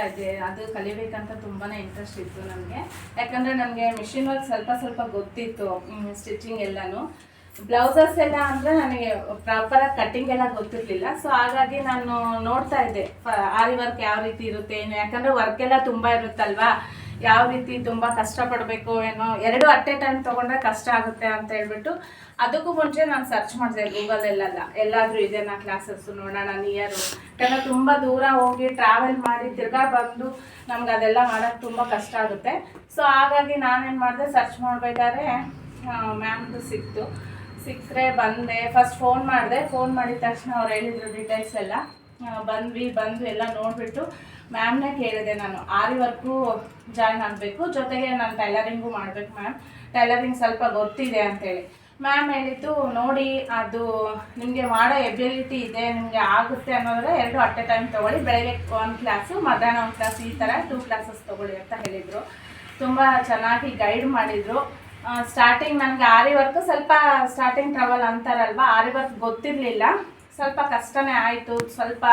ಕಲಿತಾ ಇದ್ದೆ. ಅದು ಕಲಿಬೇಕಂತ ತುಂಬಾ ಇಂಟ್ರೆಸ್ಟ್ ಇತ್ತು ನನಗೆ. ಯಾಕಂದರೆ ನನಗೆ ಮಿಷಿನ್ ವರ್ಕ್ ಸ್ವಲ್ಪ ಗೊತ್ತಿತ್ತು, ಸ್ಟಿಚಿಂಗ್ ಎಲ್ಲನೂ. ಬ್ಲೌಸಸ್ ಎಲ್ಲ ಅಂದರೆ ನನಗೆ ಪ್ರಾಪರಾಗಿ ಕಟ್ಟಿಂಗ್ ಎಲ್ಲ ಗೊತ್ತಿರಲಿಲ್ಲ. ಸೊ ಹಾಗಾಗಿ ನಾನು ನೋಡ್ತಾ ಇದ್ದೆ ಆರಿ ವರ್ಕ್ ಯಾವ ರೀತಿ ಇರುತ್ತೆ ಏನು, ಯಾಕಂದರೆ ವರ್ಕ್ ಎಲ್ಲ ತುಂಬ ಇರುತ್ತಲ್ವಾ, ಯಾವ ರೀತಿ ತುಂಬ ಕಷ್ಟಪಡಬೇಕು ಏನೋ, ಎರಡು ಅಟ್ ಎ ಟೈಮ್ ತೊಗೊಂಡ್ರೆ ಕಷ್ಟ ಆಗುತ್ತೆ ಅಂತ ಹೇಳ್ಬಿಟ್ಟು ಅದಕ್ಕೂ ಮುಂಚೆ ನಾನು ಸರ್ಚ್ ಮಾಡಿದೆ ಗೂಗಲಲ್ಲೆಲ್ಲ, ಎಲ್ಲಾದರೂ ಇದೆನಾ ಕ್ಲಾಸಸ್ಸು ನೋಡೋಣ ನಿಯರು. ಯಾಕಂದರೆ ತುಂಬ ದೂರ ಹೋಗಿ ಟ್ರಾವೆಲ್ ಮಾಡಿ ತಿರ್ಗಾ ಬಂದು ನಮ್ಗೆ ಅದೆಲ್ಲ ಮಾಡೋಕ್ಕೆ ತುಂಬ ಕಷ್ಟ ಆಗುತ್ತೆ. ಸೊ ಹಾಗಾಗಿ ನಾನೇನು ಮಾಡಿದೆ, ಸರ್ಚ್ ಮಾಡಬೇಕಾದ್ರೆ ಮ್ಯಾಮ್ದು ಸಿಕ್ಕರೆ ಬಂದೆ. ಫಸ್ಟ್ ಫೋನ್ ಮಾಡಿದ ತಕ್ಷಣ ಅವ್ರು ಹೇಳಿದರು ಡೀಟೇಲ್ಸ್ ಎಲ್ಲ. ಬಂದು ಎಲ್ಲ ನೋಡಿಬಿಟ್ಟು ಮ್ಯಾಮ್ನೇ ಕೇಳಿದೆ ನಾನು, ಆರಿ ವರ್ಕು ಜಾಯ್ನ್ ಆಗಬೇಕು, ಜೊತೆಗೆ ನಾನು ಟೈಲರಿಂಗು ಮಾಡಬೇಕು ಮ್ಯಾಮ್, ಟೈಲರಿಂಗ್ ಸ್ವಲ್ಪ ಗೊತ್ತಿದೆ ಅಂತೇಳಿ. ಮ್ಯಾಮ್ ಹೇಳಿದ್ದು, ನೋಡಿ ಅದು ನಿಮಗೆ ಮಾಡೋ ಎಬಿಲಿಟಿ ಇದೆ, ನಿಮಗೆ ಆಗುತ್ತೆ ಅನ್ನೋದ್ರೆ ಎರಡು ಅಟ್ ಎ ಟೈಮ್ ತೊಗೊಳ್ಳಿ, ಬೆಳಗ್ಗೆ 1 ಕ್ಲಾಸು, ಮಧ್ಯಾಹ್ನ 1 ಕ್ಲಾಸ್, ಈ ಥರ 2 ಕ್ಲಾಸಸ್ ತೊಗೊಳ್ಳಿ ಅಂತ ಹೇಳಿದರು. ತುಂಬ ಚೆನ್ನಾಗಿ ಗೈಡ್ ಮಾಡಿದರು. ಸ್ಟಾರ್ಟಿಂಗ್ ನನಗೆ ಆರಿ ವರ್ಕ್ ಸ್ವಲ್ಪ ಸ್ಟಾರ್ಟಿಂಗ್ ಟ್ರಬಲ್ ಅಂತಾರಲ್ವ, ಆರಿ ವರ್ಕ್ ಗೊತ್ತಿರಲಿಲ್ಲ, ಸ್ವಲ್ಪ ಕಷ್ಟನೇ ಆಯಿತು. ಸ್ವಲ್ಪ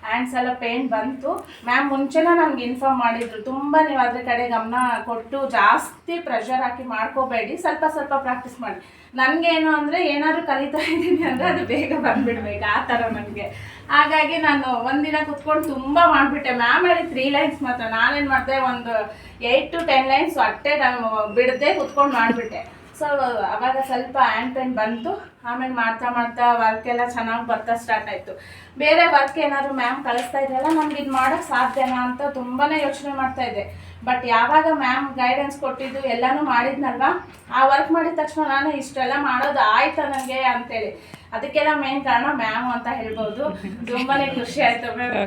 ಹ್ಯಾಂಡ್ಸ್ ಎಲ್ಲ ಪೇನ್ ಬಂತು. ಮ್ಯಾಮ್ ಮುಂಚೆನೇ ನನಗೆ ಇನ್ಫಾರ್ಮ್ ಮಾಡಿದರು, ತುಂಬ ನೀವು ಅದ್ರ ಕಡೆ ಗಮನ ಕೊಟ್ಟು ಜಾಸ್ತಿ ಪ್ರೆಷರ್ ಹಾಕಿ ಮಾಡ್ಕೋಬೇಡಿ, ಸ್ವಲ್ಪ ಪ್ರಾಕ್ಟೀಸ್ ಮಾಡಿ. ನನಗೇನು ಅಂದರೆ ಏನಾದರೂ ಕಲಿತಾ ಇದ್ದೀನಿ ಅಂದರೆ ಅದು ಬೇಗ ಬಂದುಬಿಡ್ಬೇಕು, ಆ ಥರ ನನಗೆ. ಹಾಗಾಗಿ ನಾನು ಒಂದಿನ ಕುತ್ಕೊಂಡು ತುಂಬ ಮಾಡಿಬಿಟ್ಟೆ. ಮ್ಯಾಮ್ ಹೇಳಿ 3 ಲೈನ್ಸ್ ಮಾತ್ರ, ನಾನೇನು ಮಾಡಿದೆ, ಒಂದು 8 to 10 ಲೈನ್ಸ್ ಅಟ್ಟೆ ಬಿಡದೆ ಕುತ್ಕೊಂಡು ಮಾಡಿಬಿಟ್ಟೆ. ಸೊ ಆವಾಗ ಸ್ವಲ್ಪ ಹ್ಯಾಂಡ್ ಪೇನ್ ಬಂತು. ಆಮೇಲೆ ಮಾಡ್ತಾ ವರ್ಕ್ ಎಲ್ಲ ಚೆನ್ನಾಗಿ ಬರ್ತಾ ಸ್ಟಾರ್ಟ್ ಆಯಿತು. ಬೇರೆ ವರ್ಕ್ ಏನಾದರೂ ಮ್ಯಾಮ್ ಕಳಿಸ್ತಾ ಇದ್ರಲ್ಲ, ನಮ್ಗೆ ಇದು ಮಾಡೋಕ್ಕೆ ಸಾಧ್ಯನಾ ಅಂತ ತುಂಬಾ ಯೋಚನೆ ಮಾಡ್ತಾಯಿದ್ದೆ. ಬಟ್ ಯಾವಾಗ ಮ್ಯಾಮ್ ಗೈಡೆನ್ಸ್ ಕೊಟ್ಟಿದ್ದು ಎಲ್ಲನೂ ಮಾಡಿದ್ನಲ್ವ, ಆ ವರ್ಕ್ ಮಾಡಿದ ತಕ್ಷಣ ನಾನು ಇಷ್ಟೆಲ್ಲ ಮಾಡೋದು ಆಯ್ತಾ ನನಗೆ ಅಂತೇಳಿ. ಅದಕ್ಕೆಲ್ಲ ಮೇನ್ ಕಾರಣ ಮ್ಯಾಮ್ ಅಂತ ಹೇಳ್ಬೋದು. ತುಂಬಾ ಖುಷಿ ಆಯಿತು ಮ್ಯಾಮ್.